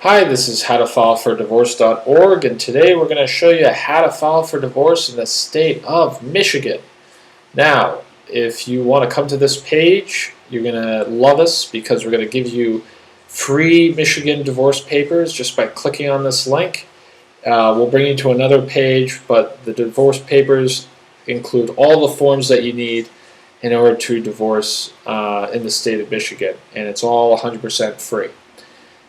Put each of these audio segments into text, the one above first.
Hi, this is howtofilefordivorce.org, and today we're going to show you how to file for divorce in the state of Michigan. Now, if you want to come to this page, you're going to love us because we're going to give you free Michigan divorce papers just by clicking on this link. We'll bring you to another page, but the divorce papers include all the forms that you need in order to divorce in the state of Michigan, and it's all 100% free.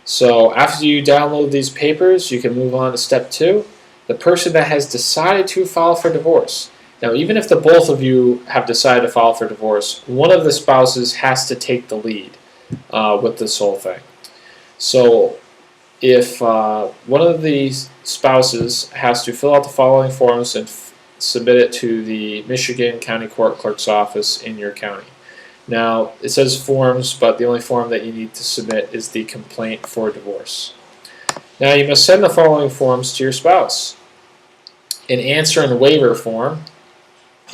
So after you download these papers, you can move on to step 2. The person that has decided to file for divorce. Now, even if the both of you have decided to file for divorce, one of the spouses has to take the lead with this whole thing. So if one of the spouses has to fill out the following forms and submit it to the Michigan County Court Clerk's office in your county. Now, it says forms, but the only form that you need to submit is the complaint for divorce. Now, you must send the following forms to your spouse: an answer and waiver form,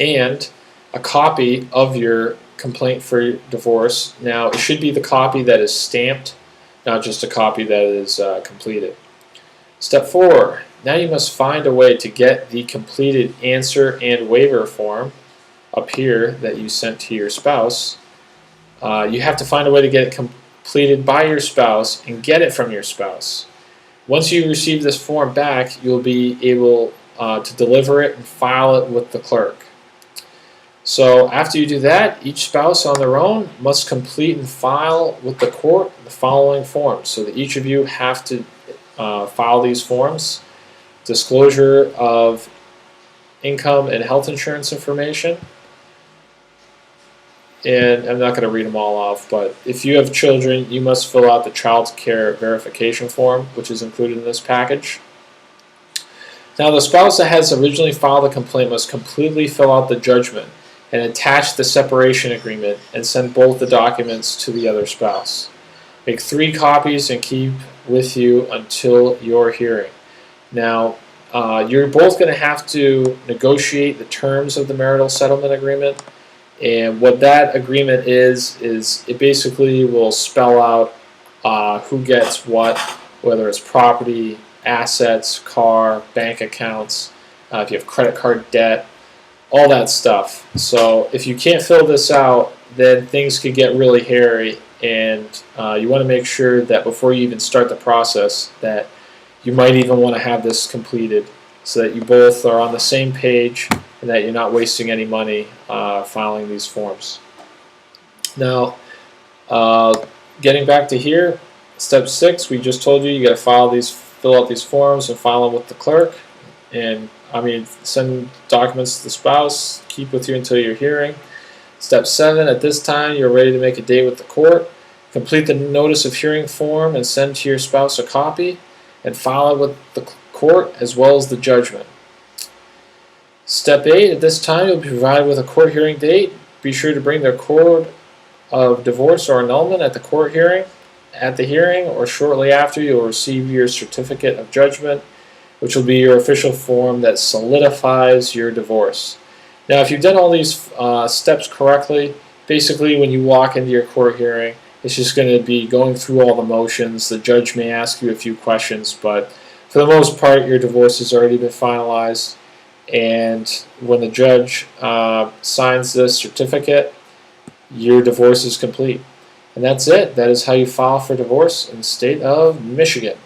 and a copy of your complaint for divorce. Now, it should be the copy that is stamped, not just a copy that is completed. Step 4. Now you must find a way to get the completed answer and waiver form up here that you sent to your spouse. You have to find a way to get it completed by your spouse and get it from your spouse. Once you receive this form back, you'll be able to deliver it and file it with the clerk. So after you do that, each spouse on their own must complete and file with the court the following forms, so that each of you have to file these forms: disclosure of income and health insurance information. And I'm not going to read them all off, but if you have children, you must fill out the child care verification form, which is included in this package. Now, the spouse that has originally filed a complaint must completely fill out the judgment and attach the separation agreement and send both the documents to the other spouse. Make 3 copies and keep with you until your hearing. Now, you're both going to have to negotiate the terms of the marital settlement agreement. And what that agreement is it basically will spell out who gets what, whether it's property, assets, car, bank accounts, if you have credit card debt, all that stuff. So if you can't fill this out, then things could get really hairy, and you want to make sure that before you even start the process that you might even want to have this completed so that you both are on the same page and that you're not wasting any money filing these forms. Now, getting back to here, step 6, we just told you you got to fill out these forms and file them with the clerk, and send documents to the spouse, keep with you until your hearing. Step 7, at this time you're ready to make a date with the court. Complete the notice of hearing form and send to your spouse a copy, and file it with the court as well as the judgment. Step 8, at this time you'll be provided with a court hearing date. Be sure to bring the record of divorce or annulment at the court hearing. At the hearing or shortly after, you'll receive your certificate of judgment, which will be your official form that solidifies your divorce. Now, if you've done all these steps correctly, basically when you walk into your court hearing, it's just going to be going through all the motions. The judge may ask you a few questions, but for the most part, your divorce has already been finalized. And when the judge signs this certificate, your divorce is complete. And that's it. That is how you file for divorce in the state of Michigan.